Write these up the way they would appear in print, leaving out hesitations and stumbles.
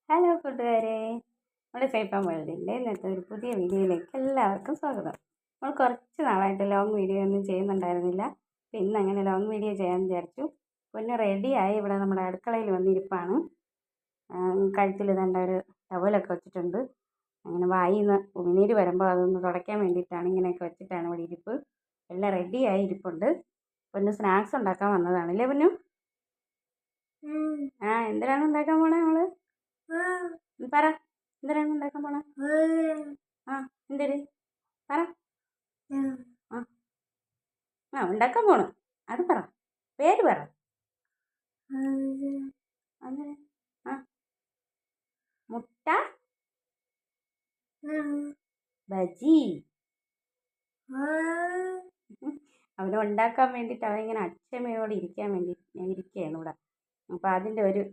Hello കൂട്ടുകാരെ, നമ്മുടെ സൈഫാൻ വേൾഡിൻ്റെ ഇന്നത്തെ ഒരു പുതിയ വീഡിയോയിലേക്ക് എല്ലാവർക്കും സ്വാഗതം. നമ്മൾ കുറച്ച് നാളായിട്ട് ലോങ് വീഡിയോ ഒന്നും ചെയ്യുന്നുണ്ടായിരുന്നില്ല. അപ്പോൾ ഇന്ന് അങ്ങനെ ലോങ് വീഡിയോ ചെയ്യാമെന്ന് വിചാരിച്ചു. പിന്നെ റെഡിയായി ഇവിടെ നമ്മുടെ അടുക്കളയിൽ വന്നിരിപ്പാണ്. കഴുത്തിൽ ഇതേണ്ട ഒരു ടവലൊക്കെ വെച്ചിട്ടുണ്ട്. അങ്ങനെ വായിന്ന് ഉമിനീര് വരുമ്പോൾ അതൊന്ന് തുടയ്ക്കാൻ വേണ്ടിയിട്ടാണ് ഇങ്ങനെയൊക്കെ വെച്ചിട്ടാണ് ഇവിടെ ഇരിപ്പ്. എല്ലാം റെഡിയായി ഇരിപ്പുണ്ട്. പിന്നെ സ്നാക്സ് ഉണ്ടാക്കാൻ വന്നതാണല്ലേ പൊന്നു? എന്തിനാണ് ഉണ്ടാക്കാൻ പോണേ നമ്മൾ? പറ, എന്തിനാണ് ഉണ്ടാക്കാൻ പോണ? എന്തൊരു പറ. ഉണ്ടാക്കാൻ പോണു, അത് പറ, പേര് പറ. അങ്ങനെ മുട്ട ബജി. അവന് ഉണ്ടാക്കാൻ വേണ്ടിയിട്ട് അവനിങ്ങനെ അച്ഛമ്മയോട് ഇരിക്കാൻ വേണ്ടി ഞാൻ ഇരിക്കുകയാണ് ഇവിടെ. അപ്പോൾ അതിൻ്റെ ഒരു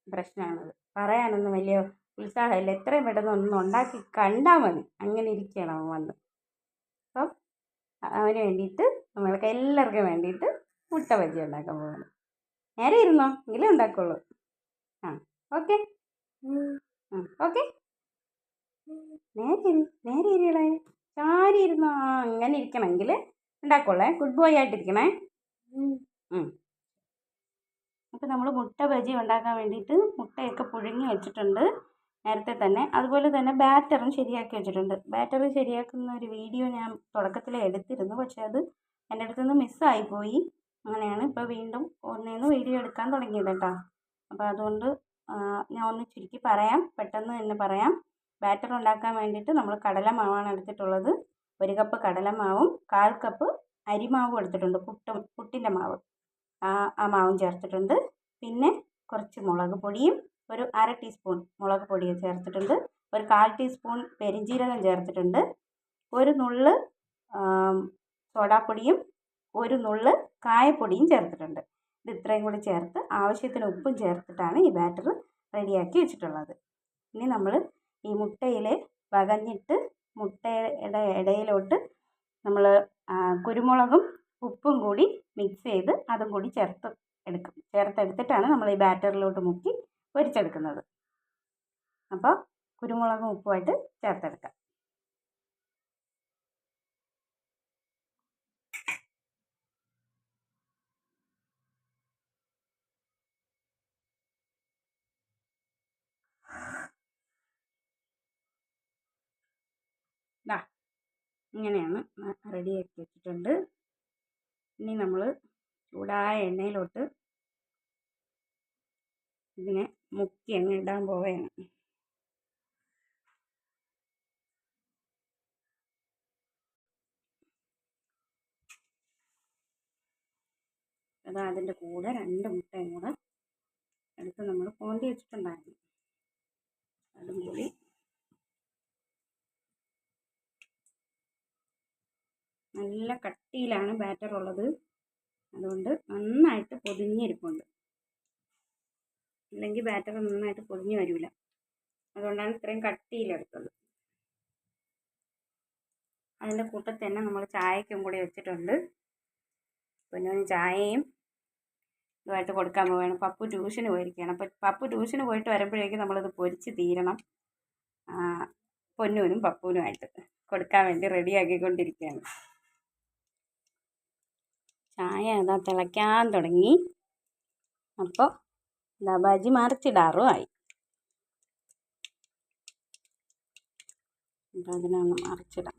പ്രശ്നമാണത്. പറയാനൊന്നും വലിയ ഉത്സാഹമില്ല. എത്രയും പെട്ടെന്ന് ഒന്നും ഉണ്ടാക്കി കണ്ടാൽ മതി, അങ്ങനെ ഇരിക്കുകയാണ് അവൻ വന്ന്. അപ്പം അവന് വേണ്ടിയിട്ട് നമ്മൾക്ക് എല്ലാവർക്കും വേണ്ടിയിട്ട് മുട്ട ബജി ഉണ്ടാക്കാൻ പോകണം. നേരെ ഇരുന്നോ, എങ്കിലും ഉണ്ടാക്കുള്ളൂ. ഓക്കെ ഓക്കെ, നേരെ ഇരിയടേ, ചാരി ഇരുന്നോ. അങ്ങനെ ഇരിക്കണമെങ്കിൽ ഉണ്ടാക്കുള്ളേ. Good boy ആയിട്ടിരിക്കണേ. അപ്പോൾ നമ്മൾ മുട്ട ബജി ഉണ്ടാക്കാൻ വേണ്ടിയിട്ട് മുട്ടയൊക്കെ പുഴുങ്ങി വെച്ചിട്ടുണ്ട് നേരത്തെ തന്നെ. അതുപോലെ തന്നെ ബാറ്ററും ശരിയാക്കി വെച്ചിട്ടുണ്ട്. ബാറ്റർ ശരിയാക്കുന്ന ഒരു വീഡിയോ ഞാൻ തുടക്കത്തിൽ എടുത്തിരുന്നു, പക്ഷേ അത് എൻ്റെ അടുത്തുനിന്ന് മിസ്സായിപ്പോയി. അങ്ങനെയാണ് ഇപ്പോൾ വീണ്ടും ഒന്നേന്ന് വീഡിയോ എടുക്കാൻ തുടങ്ങിയത് കേട്ടോ. അപ്പോൾ അതുകൊണ്ട് ഞാൻ ഒന്ന് ചുരുക്കി പറയാം, പെട്ടെന്ന് തന്നെ പറയാം. ബാറ്റർ ഉണ്ടാക്കാൻ വേണ്ടിയിട്ട് നമ്മൾ കടലമാവാണ് എടുത്തിട്ടുള്ളത്. 1 കപ്പ് കടലമാവും 1/4 കപ്പ് അരിമാവും എടുത്തിട്ടുണ്ട്. പുട്ടിൻ്റെ മാവ്, ആ മാവും ചേർത്തിട്ടുണ്ട്. പിന്നെ കുറച്ച് മുളക് പൊടിയും ഒരു 1/2 ടീസ്പൂൺ മുളക് പൊടിയും ചേർത്തിട്ടുണ്ട്. ഒരു 1/4 ടീസ്പൂൺ പെരിഞ്ജീരകം ചേർത്തിട്ടുണ്ട്. ഒരു നുള്ള് സോഡാപ്പൊടിയും ഒരു നുള്ള് കായപ്പൊടിയും ചേർത്തിട്ടുണ്ട്. ഇത് ഇത്രയും കൂടി ചേർത്ത് ആവശ്യത്തിന് ഉപ്പും ചേർത്തിട്ടാണ് ഈ ബാറ്റർ റെഡിയാക്കി വെച്ചിട്ടുള്ളത്. ഇനി നമ്മൾ ഈ മുട്ടയിൽ വകഞ്ഞിട്ട് മുട്ടയുടെ ഇടയിലോട്ട് നമ്മൾ കുരുമുളകും ഉപ്പും കൂടി മിക്സ് ചെയ്ത് അതും കൂടി ചേർത്തെടുത്തിട്ടാണ് നമ്മൾ ഈ ബാറ്ററിലോട്ട് മുക്കി പൊരിച്ചെടുക്കുന്നത്. അപ്പോൾ കുരുമുളകും ഉപ്പുമായിട്ട് ചേർത്തെടുക്കാം. ഇങ്ങനെയാണ് റെഡിയാക്കി വെച്ചിട്ടുണ്ട്. ഇനി നമ്മൾ ചൂടായ എണ്ണയിലോട്ട് ഇതിനെ മുക്കി അങ്ങ് ഇടാൻ പോവുകയാണ്. അത് അതിൻ്റെ കൂടെ 2 മുട്ടയും കൂടെ എടുത്ത് നമ്മൾ പോന്തി വെച്ചിട്ടുണ്ടായിരുന്നു. അതും കൂടി നല്ല കട്ടിയിലാണ് ബാറ്റർ ഉള്ളത്, അതുകൊണ്ട് നന്നായിട്ട് പൊതിഞ്ഞിരിപ്പുണ്ട്. അല്ലെങ്കിൽ ബാറ്റർ നന്നായിട്ട് പൊതിഞ്ഞ് വരില്ല. അതുകൊണ്ടാണ് ഇത്രയും കട്ടിയിലെടുത്തത്. അതിൻ്റെ കൂട്ടത്തിൽ തന്നെ നമ്മൾ ചായക്കും കൂടി വെച്ചിട്ടുണ്ട്. പിന്നെ ചായയും ഇതുമായിട്ട് കൊടുക്കാൻ പോവുകയാണ്. പപ്പു ട്യൂഷന് പോയിരിക്കുകയാണ്. അപ്പോൾ പപ്പു ട്യൂഷന് പോയിട്ട് വരുമ്പോഴേക്കും നമ്മളിത് പൊരിച്ച് തീരണം. പൊന്നൂനും പപ്പൂനുമായിട്ട് കൊടുക്കാൻ വേണ്ടി റെഡിയാക്കിക്കൊണ്ടിരിക്കുകയാണ്. ചായ അതാ തിളയ്ക്കാൻ തുടങ്ങി. അപ്പോൾ ബജി മറിച്ചിടാറും ആയി. അപ്പോൾ അതിനൊന്ന് മറിച്ചിടാം.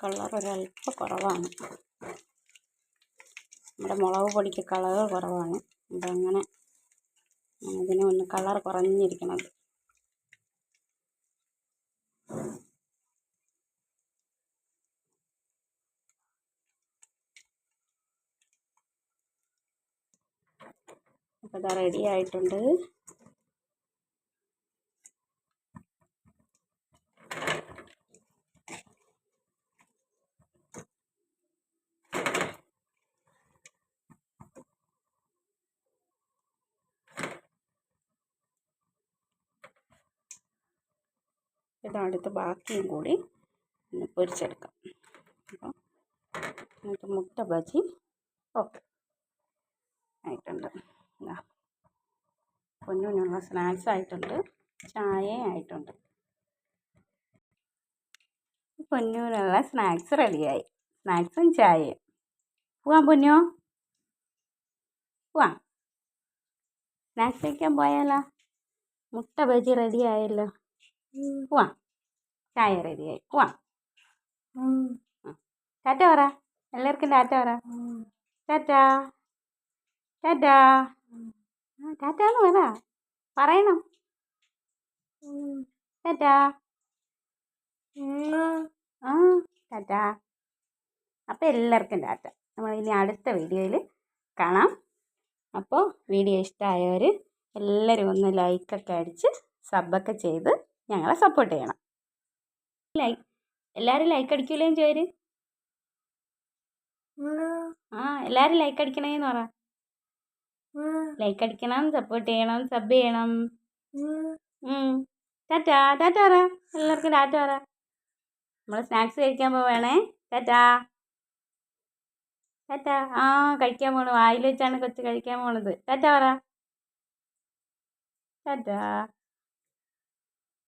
കളർ ഒരല്പം കുറവാണ്. നമ്മുടെ മുളക് പൊടിക്ക് കളർ കുറവാണ്. അപ്പം അങ്ങനെ ഇതിന് ഒന്ന് കളർ കുറഞ്ഞിരിക്കണത്. അപ്പോൾ ഇത് റെഡി ആയിട്ടുണ്ട്. ഇതടുത്ത് ബാക്കിയും കൂടി ഒന്ന് പൊരിച്ചെടുക്കാം. അപ്പോൾ എന്നിട്ട് മുട്ട ബജി ഓക്കെ ആയിട്ടുണ്ട്. പൊന്നൂനുള്ള സ്നാക്സ് ആയിട്ടുണ്ട്, ചായ ആയിട്ടുണ്ട്. പൊന്നൂനുള്ള സ്നാക്സ് റെഡിയായി. സ്നാക്സും ചായയും. പോവാം പൊന്നോ, പോവാം. സ്നാക്സ് കഴിക്കാൻ പോയാലോ? മുട്ട ബജി റെഡി ആയല്ലോ. പോവാം. ചായ റെഡിയായി. പോവാം. ടാറ്റ പറ, എല്ലാവർക്കും ടാറ്റ പറ. ടാറ്റാ ടാറ്റാ. ടാറ്റാന്ന് പറയണം. ടാറ്റാ. ടാറ്റാ. അപ്പോൾ എല്ലാവർക്കും ടാറ്റ. നമ്മൾ ഇനി അടുത്ത വീഡിയോയിൽ കാണാം. അപ്പോൾ വീഡിയോ ഇഷ്ടമായവർ എല്ലാവരും ഒന്ന് ലൈക്കൊക്കെ അടിച്ച് സബ്ബൊക്കെ ചെയ്ത് ഞങ്ങളെ സപ്പോർട്ട് ചെയ്യണം. എല്ലാവരും ലൈക്ക് അടിക്കില്ലേന്ന് ചോര്. എല്ലാവരും ലൈക്ക് അടിക്കണേന്ന് പറ. ലൈക്ക് അടിക്കണം, സപ്പോർട്ട് ചെയ്യണം, സബ് ചെയ്യണം. ടാറ്റാ ടാറ്റ പറ, എല്ലാവർക്കും ടാറ്റ പറ. നമ്മൾ സ്നാക്സ് കഴിക്കാൻ പോവേണേ. ടാറ്റാ ടാറ്റാ. കഴിക്കാൻ പോണു. വായിൽ വെച്ചാണ് കൊച്ചു കഴിക്കാൻ പോണത്. ടാറ്റ പറ. ടാറ്റാ.